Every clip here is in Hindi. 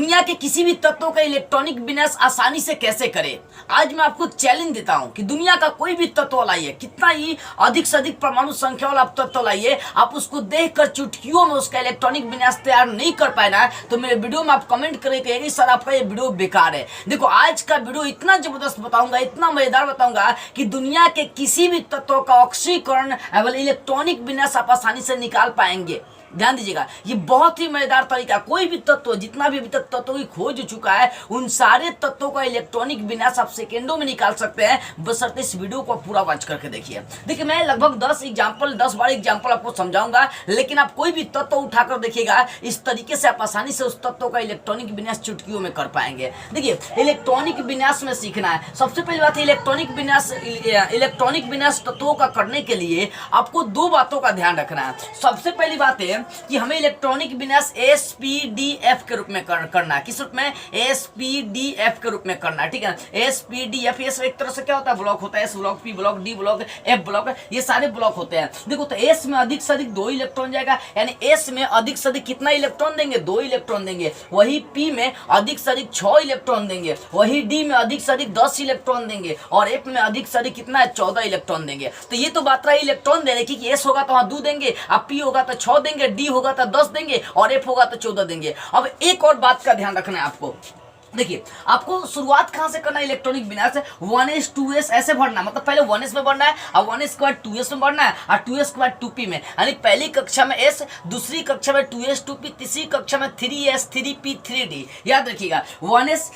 दुनिया के किसी भी तत्व का इलेक्ट्रॉनिक विन्यास आसानी से कैसे करें। आज मैं आपको चैलेंज देता हूं कि दुनिया का कोई भी तत्व लाइए, कितना ही अधिक से अधिक परमाणु संख्या वाला तत्व लाइए, आप उसको देखकर चुटकियों में उसका इलेक्ट्रॉनिक विन्यास तैयार नहीं कर पाए ना, तो मेरे वीडियो में आप कमेंट करेंगे सर आपका ये वीडियो बेकार है। देखो आज का वीडियो इतना जबरदस्त बताऊंगा, इतना मजेदार बताऊंगा कि दुनिया के किसी भी तत्व का ऑक्सीकरण एवं इलेक्ट्रॉनिक विन्यास आप आसानी से निकाल पाएंगे। ध्यान दीजिएगा, ये बहुत ही मजेदार तरीका। कोई भी तत्व, जितना भी अभी तक तत्वों की खोज हो चुका है, उन सारे तत्वों का इलेक्ट्रॉनिक विन्यास आप सेकेंडों में निकाल सकते हैं, बशर्ते इस वीडियो को पूरा वॉच करके देखिए। देखिए मैं लगभग 10-12 एग्जाम्पल आपको समझाऊंगा, लेकिन आप कोई भी तत्व उठाकर देखिएगा, इस तरीके से आप आसानी से उस तत्व का इलेक्ट्रॉनिक विन्यास चुटकियों में कर पाएंगे। देखिए इलेक्ट्रॉनिक विन्यास में सीखना है, सबसे पहली बात है इलेक्ट्रॉनिक विन्यास तत्वों का करने के लिए आपको दो बातों का ध्यान रखना है। सबसे पहली बात है कि हमें इलेक्ट्रॉनिक विन्यास SPDF के रूप में करना है। किस रूप में? SPDF के रूप में करना है, ठीक है। SPDF ये एक तरह से क्या होता है, ब्लॉक होता है, S block, P block, D block, F block, ये सारे ब्लॉक होते हैं। देखो तो S में अधिक से अधिक 2 इलेक्ट्रॉन जाएगा, यानी S में अधिक से अधिक कितना इलेक्ट्रॉन देंगे? 2 इलेक्ट्रॉन देंगे। वही P में अधिक से अधिक 6 इलेक्ट्रॉन देंगे। वही D में अधिक से अधिक 10 इलेक्ट्रॉन देंगे। और F में अधिक से अधिक कितना है? 14 इलेक्ट्रॉन देंगे। तो ये तो बात रही इलेक्ट्रॉन देने की, कि S होगा तो वहां 2 देंगे, अब P होगा तो 6 देंगे, D होगा तो 10 देंगे और F होगा तो 14 देंगे। अब एक और बात का ध्यान रखना है आपको। देखिए आपको शुरुआत कहां से करना है इलेक्ट्रॉनिक विन्यास? 1s 2s ऐसे भरना, मतलब पहले 1s में भरना है, अब 1s के बाद 2s में भरना है, और 2s के बाद 2p में। यानी पहली कक्षा में S, दूसरी कक्षा में 2s 2p, तीसरी कक्षा में 3s 3p 3d। याद रखिएगा 1s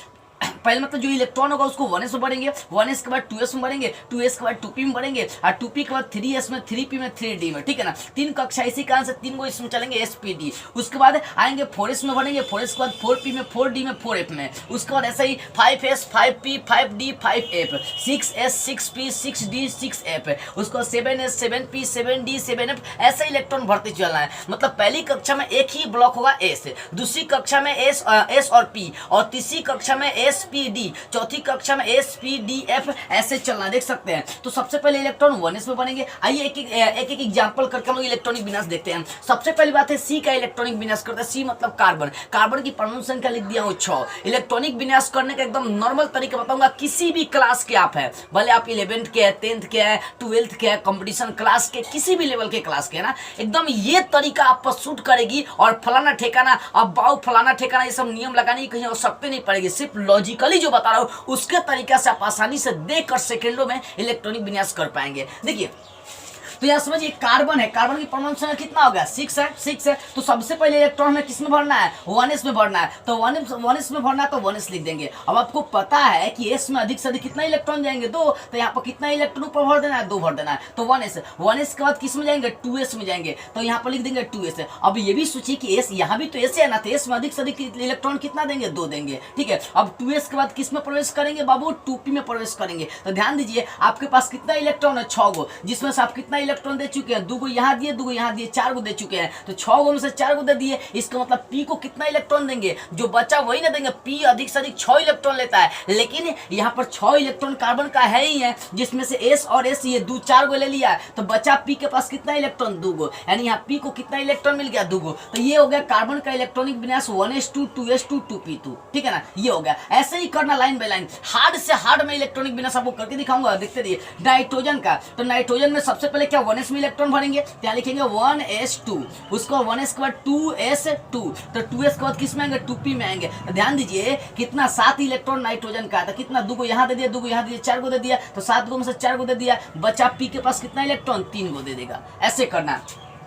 पहले मतलब जो इलेक्ट्रॉन होगा उसको 1s में बढ़ेंगे, 1s के बाद 2s में बढ़ेंगे, 2s के बाद 2p में बढ़ेंगे, और 2p के बाद 3s में, 3p में, 3d में, ठीक है ना। 3 कक्षा इसी कारण से 3 को इसमें चलेंगे SPD। उसके बाद आएंगे 4s में बढ़ेंगे, 4s के बाद 4p में, 4d में, 4f में। उसके बाद ऐसे ही 5s 5p 5d 5f, 6s 6p 6d 6f, उसको 7s 7p 7d 7f, ऐसे इलेक्ट्रॉन भरते चलना है। मतलब पहली कक्षा में एक ही ब्लॉक होगा S, दूसरी कक्षा में S और P, और तीसरी कक्षा में SPD, चौथी कक्षा में SPDF, ऐसे चलना, देख सकते हैं। तो सबसे पहले इलेक्ट्रॉन 1s में बनेंगे। आइए एक एक एग्जांपल करके हम लोग इलेक्ट्रॉनिक विन्यास देखते हैं। सबसे पहली बात है C का इलेक्ट्रॉनिक विन्यास करते हैं। C मतलब कार्बन। कार्बन की परमाणु संख्या लिख दिया हूं 6। इलेक्ट्रॉनिक विन्यास करने का एकदम नॉर्मल तरीका बताऊंगा। किसी भी क्लास के आप है, भले आप 11th के है, 10th के है, 12th के है, कंपटीशन क्लास के, किसी भी लेवल के क्लास के है ना, एकदम ये तरीका आप पर सूट करेगी। और फलाना ठेकाना, अब बाऊ फलाना ठेकाना, ये सब नियम लगाने की कहीं आवश्यकता नहीं पड़ेगी। सिर्फ लॉजिकली जो बता रहा हूं उसके तरीके से आप आसानी से देखकर सेकंडों में इलेक्ट्रॉनिक विन्यास कर पाएंगे। देखिए तो यह समझिए कार्बन है, कार्बन की परमाणु संख्या कितना हो गया? 6 है, 6 है। तो सबसे पहले इलेक्ट्रॉन में किस में भरना है? 1s में भरना है। तो 1s में भरना है तो 1s लिख देंगे। अब आपको पता है कि S में अधिक से अधिक कितना इलेक्ट्रॉन जाएंगे? 2। तो यहाँ पर कितना इलेक्ट्रॉन ऊपर भर देना है? 2 भर देना है। तो 1s के बाद किस में जाएंगे? 2s में जाएंगे। तो यहाँ पर लिख देंगे 2s। अब ये भी सोचिए कि S यहाँ भी तो S है ना, तो S में अधिक से अधिक इलेक्ट्रॉन कितना देंगे? 2 देंगे, ठीक है। अब 2s के बाद किस में प्रवेश करेंगे बाबू? 2p में प्रवेश करेंगे। तो ध्यान दीजिए आपके पास कितना इलेक्ट्रॉन है? 6 गो, जिसमें से आप कितना इलेक्ट्रॉन दे चुके हैं? 2 गो यहाँ दिए, 2 गो यहाँ दिए, 4 गो दे चुके हैं। तो 6 गो में से 4 गो दे दिए। इसका मतलब P को कितना इलेक्ट्रॉन देंगे? जो बचा वही ना देंगे। P अधिक से अधिक 6 इलेक्ट्रॉन लेता है, लेकिन यहाँ पर 6 इलेक्ट्रॉन कार्बन का है ही है, जिसमें से S और S ये 4 गो ले लिया है। तो बचा P के पास कितना इलेक्ट्रॉन? 2 गो, यानी यहाँ P को कितना इलेक्ट्रॉन मिल गया? 2 गो। तो ये हो गया कार्बन का इलेक्ट्रॉनिक विन्यास 1s2 2s2 2p2, ठीक है ना। ये हो गया। ऐसे ही करना लाइन बाय लाइन, हार्ड से हार्ड में इलेक्ट्रॉनिक विन्यास आपको करके दिखाऊंगा। देखते रहिए। नाइट्रोजन का, तो नाइट्रोजन में सबसे पहले क्या 1s में इलेक्ट्रॉन भरेंगे, क्या लिखेंगे? 1s2। उसको 1s के बाद 2s2, तो 2s के बाद किस में आएंगे? 2p में आएंगे। तो ध्यान दीजिए कितना 7 इलेक्ट्रॉन नाइट्रोजन का, तो कितना 2 गो यहाँ दे दिया, 2 गो यहाँ दिया, 4 गो दे दिया। तो 7 गो में से 4 गो दे दिया, बचा P के पास कितना इलेक्ट्रॉन? 3 गो दे देगा। ऐसे करना।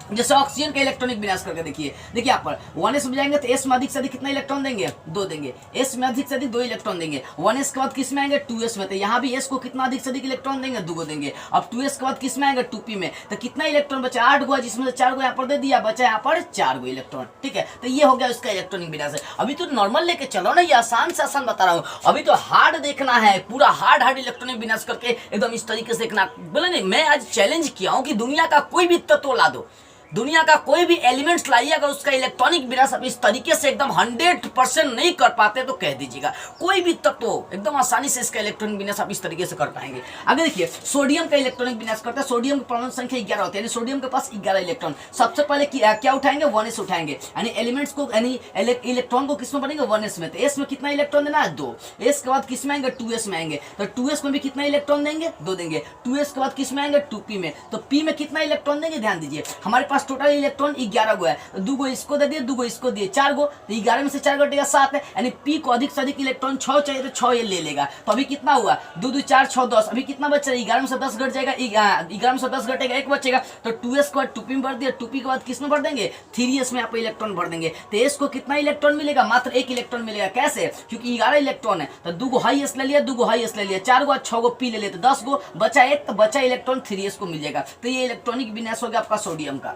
जैसे ऑक्सीजन का इलेक्ट्रॉनिक विन्यास करके देखिए। देखिए यहाँ पर 1s में जाएंगे तो S में अधिक से अधिक कितना इलेक्ट्रॉन देंगे? 2 देंगे। S में अधिक से अधिक 2 इलेक्ट्रॉन देंगे। 1s के बाद किस में आएंगे? 2s में। तो यहाँ भी S को कितना अधिक से अधिक इलेक्ट्रॉन देंगे? 2 गो देंगे। अब 2s के बाद किस में आएंगे? 2p में। तो कितना इलेक्ट्रॉन बचा? 8 गो, जिसमें से 4 गो यहाँ पर दे दिया, बचा यहाँ पर 4 गो इलेक्ट्रॉन, ठीक है। तो ये हो गया उसका इलेक्ट्रॉनिक विन्यास। अभी तो नॉर्मल लेके चलो ना, ये आसान से आसान बता रहा हूँ। अभी तो हार्ड देखना है, पूरा हार्ड इलेक्ट्रॉनिक विन्यास करके एकदम इस तरीके से देखना। बोले नहीं, मैं आज चैलेंज किया हूँ कि दुनिया का कोई भी तत्व ला दो, दुनिया का कोई भी एलिमेंट्स लाइए, अगर उसका इलेक्ट्रॉनिक विन्यास आप इस तरीके से एकदम 100% नहीं कर पाते तो कह दीजिएगा। कोई भी तत्व एकदम आसानी से इसका इलेक्ट्रॉनिक विन्यास आप इस तरीके से कर पाएंगे। अगर देखिए सोडियम का इलेक्ट्रॉनिक विन्यास करता है, सोडियम की परमाणु संख्या 11 होती है, यानी सोडियम के पास 11 इलेक्ट्रॉन। सबसे पहले क्या उठाएंगे, 1s उठाएंगे, यानी एलिमेंट्स को यानी इलेक्ट्रॉन को किसमें बनेंगे, 1s में। तो s में कितना इलेक्ट्रॉन देना है, 2। s के बाद किस में आएंगे, 2s में आएंगे, तो 2s में भी कितना इलेक्ट्रॉन देंगे, 2 देंगे। 2s के बाद किस में आएंगे, 2p में, तो p में कितना इलेक्ट्रॉन देंगे, ध्यान दीजिए हमारे पास टोटल इलेक्ट्रॉन 11 गो है, 2 गो इसको दे दिए, 2 गो इसको दिए, 4 गो, तो 11 में से 4 घटेगा 7 है, यानी p को अधिक से अधिक इलेक्ट्रॉन 6 चाहिए तो 6 ये ले लेगा। तो अभी कितना हुआ, 2 2 4 6 10, अभी कितना बच रहा है, 11 में से 10 घट जाएगा, 11 में से 10 घटेगा, 1 बचेगा, तो 2s के बाद 2p में भर दिया, 2p के बाद किस में भर देंगे, 3s में आप इलेक्ट्रॉन भर देंगे। तो s को कितना इलेक्ट्रॉन मिलेगा, मात्र 1 इलेक्ट्रॉन मिलेगा। कैसे, क्योंकि 11 इलेक्ट्रॉन है, तो 2 गो हाई s ले लिया, 2 गो हाई s ले लिया, 4 गो 6 गो p ले लिया, तो 10 गो बचा 1, तो बचा इलेक्ट्रॉन 3s को मिल जाएगा। तो ये इलेक्ट्रॉनिक विन्यास हो गया आपका सोडियम का।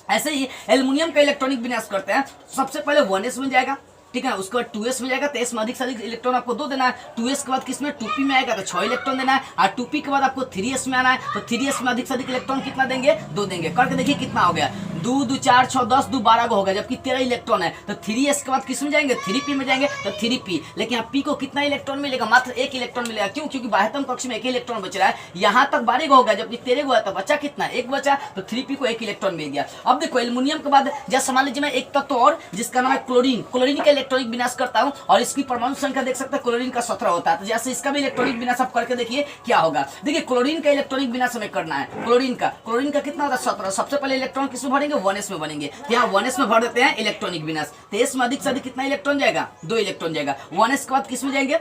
ऐसे ही एल्युमिनियम का इलेक्ट्रॉनिक विन्यास करते हैं, सबसे पहले 1s में जाएगा, ठीक है, उसके बाद 2s में जाएगा, तो s में अधिक से अधिक इलेक्ट्रॉन आपको 2 देना है। 2s के बाद किसमें, 2p में आएगा, तो 6 इलेक्ट्रॉन देना है, और 2p के बाद आपको 3s में आना है, तो 3s में अधिक से अधिक इलेक्ट्रॉन कितना देंगे, 2 देंगे। करके देखिए कितना हो गया, 2 2 4 6 10, 2 12 को हो गया, जबकि 13 इलेक्ट्रॉन है। तो 3s के बाद किस में जाएंगे, 3p में जाएंगे, तो 3p, लेकिन यहाँ p को कितना इलेक्ट्रॉन मिलेगा, मात्र 1 इलेक्ट्रॉन मिलेगा। क्यों, क्योंकि बाह्यतम कक्ष में 1 इलेक्ट्रॉन बच रहा है, यहाँ तक 12 को हो गया, जबकि 13 को है, तो बचा कितना, 1 बचा, तो 3p को 1 इलेक्ट्रॉन मिल गया। अब देखो एल्युमिनियम के बाद जैसे मान लीजिए मैं एक तत्व और जिसका नाम है क्लोरीन, क्लोरीन का इलेक्ट्रॉनिक विन्यास करता हूं, और इसकी परमाणु संख्या देख सकते हैं, क्लोरीन का 17 होता है। तो जैसे इसका भी इलेक्ट्रॉनिक विन्यास आप करके देखिए क्या होगा। देखिए क्लोरीन का इलेक्ट्रॉनिक विन्यास हमें करना है, क्लोरीन का कितना होता है, 17। सबसे पहले इलेक्ट्रॉन किसमें भरेंगे, 1s में भरेंगे, तो यहाँ 1s में भर देते हैं इलेक्ट्रॉनिक विन्यास। तो s में अधिक से अधिक कितना इलेक्ट्रॉन जाएगा, 2 इलेक्ट्रॉन जाएगा। 1s के बाद किसमें जाएंगे,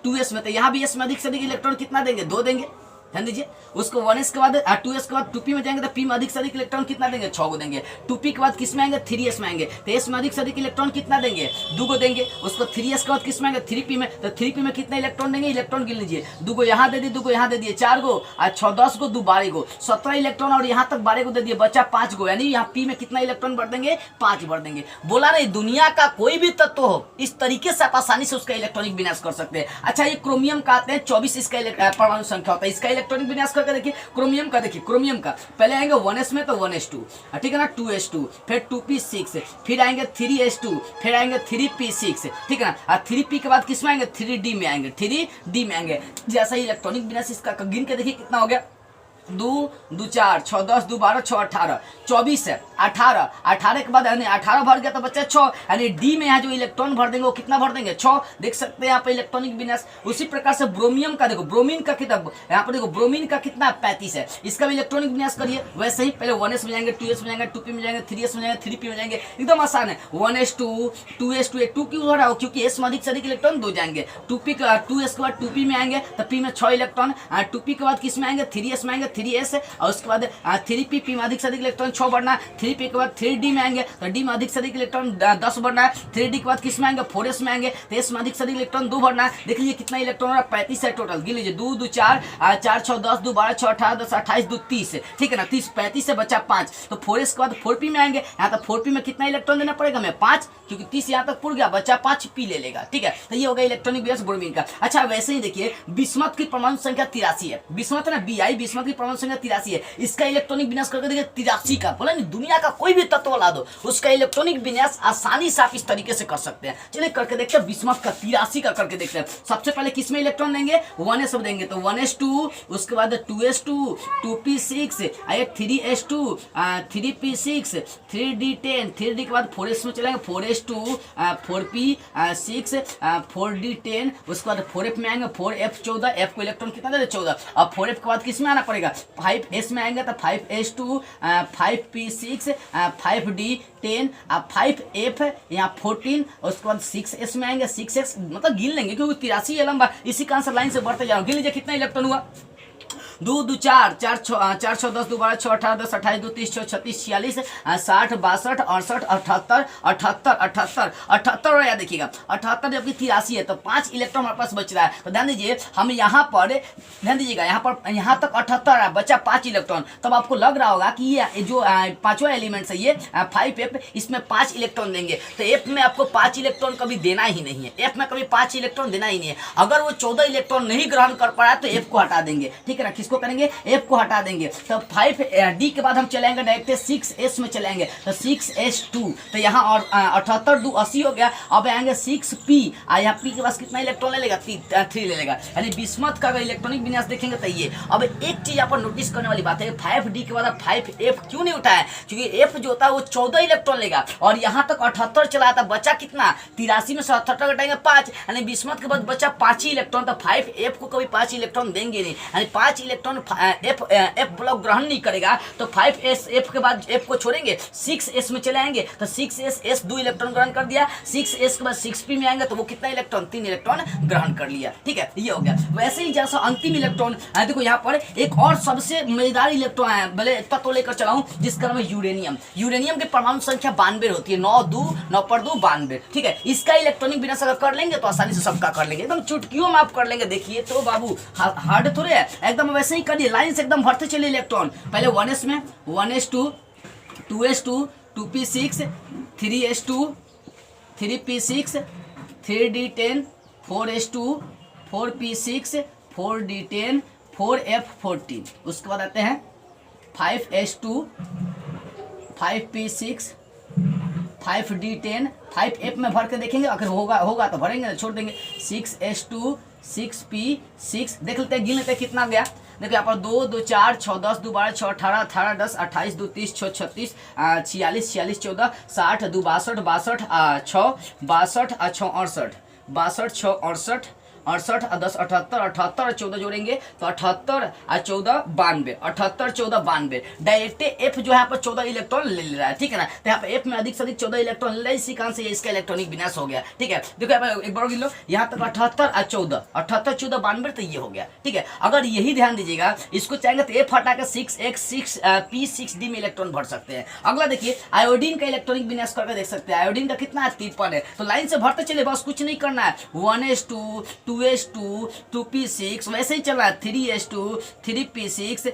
2s में, तो यहाँ भी s में अधिक से अधिक इलेक्ट्रॉन कितना देंगे, 2 देंगे, ध्यान दीजिए। उसको 1s के बाद 2s के बाद 2p में जाएंगे, तो p में अधिक से अधिक इलेक्ट्रॉन कितना देंगे, 6 को देंगे। 2p के बाद किस में आएंगे, 3s में आएंगे, तो s में अधिक से अधिक इलेक्ट्रॉन कितना देंगे, 2 को देंगे। उसको 3s के बाद किस में आएंगे, 3p में, तो 3p में कितना इलेक्ट्रॉन देंगे, इलेक्ट्रॉन गिन लीजिए, 2 को यहाँ दे दिए, 2 को यहाँ दे दिए, 4 गो, 6 10 गो, 2 12 गो, 17 इलेक्ट्रॉन, और यहाँ तक 12 को दे दिए, बचा 5 गो, यानी यहाँ p में कितना इलेक्ट्रॉन भर देंगे, 5 भर देंगे। बोला नहीं, दुनिया का कोई भी तत्व हो इस तरीके से आप आसानी से उसका इलेक्ट्रॉनिक विन्यास कर सकते हैं। अच्छा, ये क्रोमियम का आते हैं, 24 इसका परमाणु संख्या होता है, इसका इलेक्ट्रॉनिक विन्यास करके देखिए। क्रोमियम का देखिए, क्रोमियम का पहले आएंगे 1s में, तो 1s2, ठीक है ना, 2s2, फिर 2p6, फिर आएंगे 3s2, फिर आएंगे 3p6, ठीक है ना, और 3p के बाद किस में आएंगे, 3d में आएंगे, 3d में आएंगे। जैसा ही इलेक्ट्रॉनिक विन्यास इसका गिन के देखिए कितना हो गया, 2 2 4 6 10, 2 12 6 18, 24 है, 18 के बाद यानी 18 भर गया तो बच्चा 6, यानी डी में यहाँ जो इलेक्ट्रॉन भर देंगे वो कितना भर देंगे, 6। देख सकते हैं यहाँ पे इलेक्ट्रॉनिक विन्यास। उसी प्रकार से ब्रोमियम का देखो, ब्रोमीन का कितना, यहाँ पर देखो ब्रोमीन का कितना 35 है, इसका भी इलेक्ट्रॉनिक विन्यास करिए। वैसे ही पहले 1s में जाएंगे, 2s में जाएंगे, 2p में जाएंगे, 3s में जाएंगे, 3p में जाएंगे, एकदम आसान है। 1s2 2s2, 2 क्यों हो रहा हो, क्योंकि s में अधिक से अधिक इलेक्ट्रॉन 2 जाएंगे। 2s के बाद 2p में आएंगे, तो p में 6 इलेक्ट्रॉन, 2p के बाद किस में आएंगे, 3s में आएंगे, 3s, और उसके बाद 3p में अधिक से अधिक इलेक्ट्रॉन 6 बढ़ना है। 3p के बाद 3d में आएंगे, तो d में अधिक से अधिक इलेक्ट्रॉन 10 बढ़ना है। 3d के बाद किस में आएंगे, 4s में आएंगे, तो s में अधिक से अधिक इलेक्ट्रॉन 2 बढ़ना है। देख लीजिए कितना इलेक्ट्रॉन हो रहा है, 35 है टोटल। गिन लीजिए, 2 2 4 4 6 10, 2 12 6 18 10 28 2 30, ठीक है ना, 30 35 से बचा 5। तो 4s के बाद 4p में आएंगे, यहाँ तक 4p में कितना इलेक्ट्रॉन देना पड़ेगा हमें, 5, क्योंकि 30 यहाँ तक पुर गया, बचा 5, p ले लेगा, ठीक है। तो ये हो गया इलेक्ट्रॉनिक विन्यास ब्रोमीन का। अच्छा, वैसे ही देखिए बिस्मथ की परमाणु संख्या 83 है, बिस्मथ है ना, Bi, बिस्मथ की परमाणु संख्या 83 है। इसका इलेक्ट्रॉनिक विन्यास करके देखिए 83 का, बोला नहीं, दुनिया का कोई भी तत्व ला दो उसका इलेक्ट्रॉनिक विन्यास आसानी से आप इस तरीके से कर सकते हैं। चलिए करके देखते हैं, बिस्मथ का 83 का करके देखते हैं। सबसे पहले किस में इलेक्ट्रॉन देंगे, 1s में देंगे, तो 1s2, उसके बाद 2s2, 2p6, 3s2, 3p6, 3d10, 3d के बाद 4s में चलेंगे, 4s2, 4p6, 4d10, उसके बाद 4f में आएंगे, 4f14, f को इलेक्ट्रॉन कितना दे 14, और 4f के बाद किस में आना पड़ेगा, 5s में आएंगे, तो 5s2, 5p6, 5d10, 5f यहाँ 14, उसके बाद 6s में आएंगे, 6x मतलब गिन लेंगे क्योंकि 83 है लंबा, इसी का आंसर लाइन से बढ़ते जा रहा हूँ। गिन लीजिए कितना इलेक्ट्रॉन हुआ, 2 2 4 4 6 10, 2 12 6 18 10 28 2 30 6 36 46 60 62 68 78 78 78 78 और याद देखिएगा 78, जबकि 83 है, तो 5 इलेक्ट्रॉन हमारे पास बच रहा है। तो ध्यान दीजिए, हम यहाँ पर ध्यान दीजिएगा, यहाँ तक 78 है, बचा 5 इलेक्ट्रॉन। तब आपको लग रहा होगा कि ये जो पांचवा एलिमेंट है ये 5f, इसमें 5 इलेक्ट्रॉन देंगे, तो f में आपको 5 इलेक्ट्रॉन कभी देना ही नहीं है, f में कभी 5 इलेक्ट्रॉन देना ही नहीं है। अगर वो 14 इलेक्ट्रॉन नहीं ग्रहण कर पा रहा है तो f को हटा देंगे, ठीक है ना। किसको करेंगे, F को हटा देंगे। तो 5D के बाद हम चलेंगे डायरेक्ट 6S में चलेंगे, तो 6S2, तो यहाँ और 78 2 80 हो गया। अब आएंगे 6P, यहाँ P के पास कितना इलेक्ट्रॉन ले लेगा, 3 ले लेगा। यानी बिस्मथ का अगर इलेक्ट्रॉनिक विन्यास देखेंगे तो ये। अब एक चीज यहाँ पर नोटिस करने वाली बात है, 5D के बाद 5F क्यों नहीं उठाया, क्योंकि F जो होता है वो 14 इलेक्ट्रॉन लेगा और यहाँ तक 78 चला था, बचा कितना, 83 में से 78 घटाएंगे 5, यानी बिस्मथ के बाद बचा 5 ही इलेक्ट्रॉन। तो 5F को कभी 5 इलेक्ट्रॉन देंगे नहीं, यानी 5 इलेक्ट्रॉन F ब्लॉक ग्रहण नहीं करेगा। तो 5S F के बाद F को छोड़ेंगे, 6S में चले आएंगे, तो 6S 2 इलेक्ट्रॉन ग्रहण कर दिया। 6S के बाद 6P में आएंगे तो वो कितना इलेक्ट्रॉन, 3 इलेक्ट्रॉन ग्रहण कर लिया। ठीक है, ये हो गया। वैसे ही जैसा अंतिम इलेक्ट्रॉन देखो यहाँ पर एक और सबसे मजेदार इलेक्ट्रॉन है, भले तत्व लेकर चला हूँ, जिसका नाम है यूरेनियम। यूरेनियम की परमाणु संख्या 92 होती है, 9 पर 2 92। ठीक है, इसका इलेक्ट्रॉनिक विन्यास अगर कर लेंगे तो आसानी से सबका कर लेंगे, एकदम चुटकियों में आप कर लेंगे। देखिए तो बाबू हार्ड थोड़े है, एकदम वैसे ही करिए, लाइन से एकदम भरते चलिए इलेक्ट्रॉन। पहले 1s में 1s2 2s2 2p6 3s2 3p6 3d10 4s2 4p6 4d10 4f14। उसके बाद आते हैं 5s2 5p6 5d10 5f में भर के देखेंगे, अगर होगा तो भरेंगे, छोड़ देंगे। 6s2 6p6 देख लेते हैं, गिन लेते हैं कितना गया। देखो यहाँ पर 2 2 4 6 10 2 12 6 18 18 10 28 2 30 6 36 46 46 14 60 2 62 62 6 62 6 68 62 6 68 10 78 78 और 14 जोड़ेंगे तो 78 और 14 92, 78 14 92। डायरेक्ट F जो है यहाँ पर 14 इलेक्ट्रॉन ले रहा है, ठीक है ना। तो यहाँ पे F में अधिक से अधिक 14 इलेक्ट्रॉन ले रहा है, इसी कारण से इसका इलेक्ट्रॉनिक विनाश हो गया। ठीक है, देखो यहाँ पे एक बार गिन लो, यहाँ तक 78 और 14 78 14 92, तो ये हो गया। ठीक है, अगर यही ध्यान दीजिएगा, इसको चाहेंगे तो F हटा के 6P6D में इलेक्ट्रॉन भर सकते हैं। अगला देखिए आयोडीन का इलेक्ट्रॉनिक विनाश करके देख सकते हैं। आयोडीन का कितना है, 53 है। तो लाइन से भरते चले, बस कुछ नहीं करना है। 1s2 2s2 2p6 वैसे ही चल रहा है, 3s2 3p6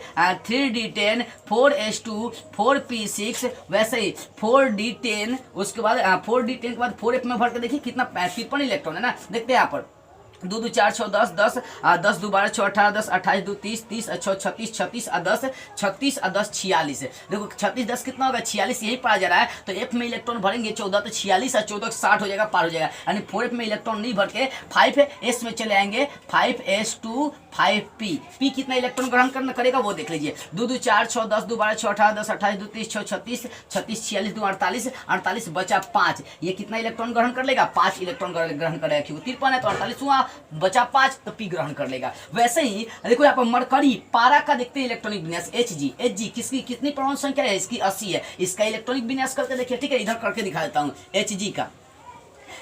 3d10 4s2 4p6 वैसे ही 4d10। उसके बाद 4d10 के बाद 4f में भर के देखिए कितना 53 इलेक्ट्रॉन है ना। देखते हैं यहाँ पर 2 2 4 6 10 10 10 2 12 6 18 10 28 2 30 30 6 36 36 10 36 10 46। देखो 36 10 कितना होगा, 46 यही पढ़ा जा रहा है। तो F में इलेक्ट्रॉन भरेंगे 14, तो 46 और 14 60 हो जाएगा, पार हो जाएगा। यानी 4F में इलेक्ट्रॉन नहीं भर के 5S में चले आएंगे, 5s2 5p। p कितना इलेक्ट्रॉन ग्रहण करेगा वो देख लीजिए। 2 2 4 6 10 2 12 6 18 10 28 2 30 6 36 36 46 2 48 48 बचा 5। ये कितना इलेक्ट्रॉन ग्रहण कर लेगा, 5 इलेक्ट्रॉन ग्रहण करेगा, क्योंकि 53 है तो 48 हुआ, बचा 5, तो P ग्रहण कर लेगा। वैसे ही देखो यहाँ पर मरकरी पारा का देखते हैं इलेक्ट्रॉनिक विन्यास, Hg किसकी कितनी परमाणु संख्या है, इसकी 80 है। इसका इलेक्ट्रॉनिक विन्यास करके देखिए। ठीक है, इधर करके दिखा देता हूँ।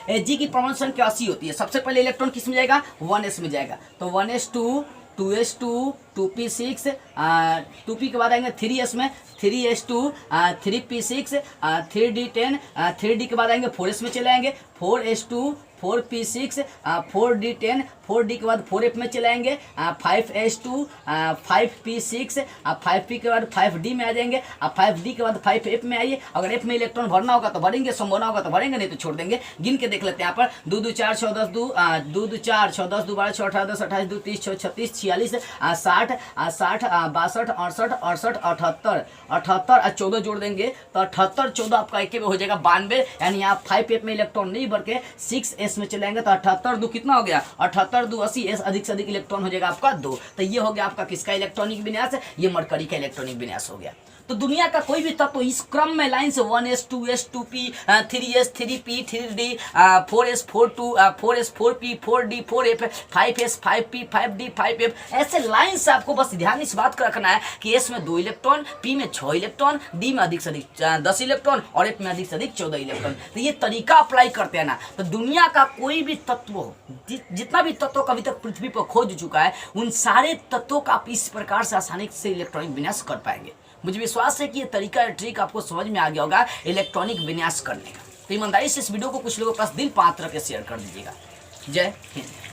Hg की परमाणु संख्या 80 होती है। सबसे पहले इलेक्ट्रॉन किस में जाएगा, 1s में जाएगा। तो 1s2 2s2 2p6 2p के बाद आएंगे 3s में, 3s2 3p6 3d10 3d के बाद आएंगे 4s में चले आएंगे, 4s2 4p6 4d10 4d के बाद 4f में चले आएंगे, 5s2 5p6 5p के बाद 5d में आ जाएंगे, 5d के बाद 5f में आइए। अगर f में इलेक्ट्रॉन भरना होगा तो भरेंगे, संभावना होगा तो भरेंगे, नहीं तो छोड़ देंगे। गिन के देख लेते हैं यहाँ पर 2 2 4 6 10 2 2 2 4 6 10 2 12 6 18 10 28 2 30 6 36 46 60 60 62 68 68 78 78 और 14 जोड़ देंगे तो 78 14 आपका एक में हो जाएगा 92। यानी यहाँ 5f में इलेक्ट्रॉन नहीं भर के 6s में चलेंगे तो 78 2 कितना हो गया, 78 2 80, s अधिक से अधिक इलेक्ट्रॉन हो जाएगा आपका 2। तो ये हो गया आपका किसका इलेक्ट्रॉनिक विन्यास, ये मरकरी का इलेक्ट्रॉनिक विन्यास हो गया। तो दुनिया का कोई भी तत्व इस क्रम में लाइन से 1s 2s 2p 3s 3p 3d 4s 4 4s 4p 4d 4f 5s 5p 5d 5f, ऐसे लाइन से आपको बस ध्यान इस बात का रखना है कि s में 2 इलेक्ट्रॉन, p में 6 इलेक्ट्रॉन, d में अधिक से अधिक 10 इलेक्ट्रॉन और f में अधिक से अधिक 14 इलेक्ट्रॉन। तो ये तरीका अप्लाई करते हैं ना, तो दुनिया का कोई भी तत्व हो, जितना भी तत्व अभी तक पृथ्वी पर खोज चुका है, उन सारे तत्वों का आप इस प्रकार से आसानी से इलेक्ट्रॉनिक विन्यास कर पाएंगे। मुझे विश्वास है कि ये तरीका ट्रिक आपको समझ में आ गया होगा इलेक्ट्रॉनिक विन्यास करने का। तो ईमानदारी से इस वीडियो को कुछ लोगों के पास दिल पात्र के शेयर कर दीजिएगा। जय हिंद।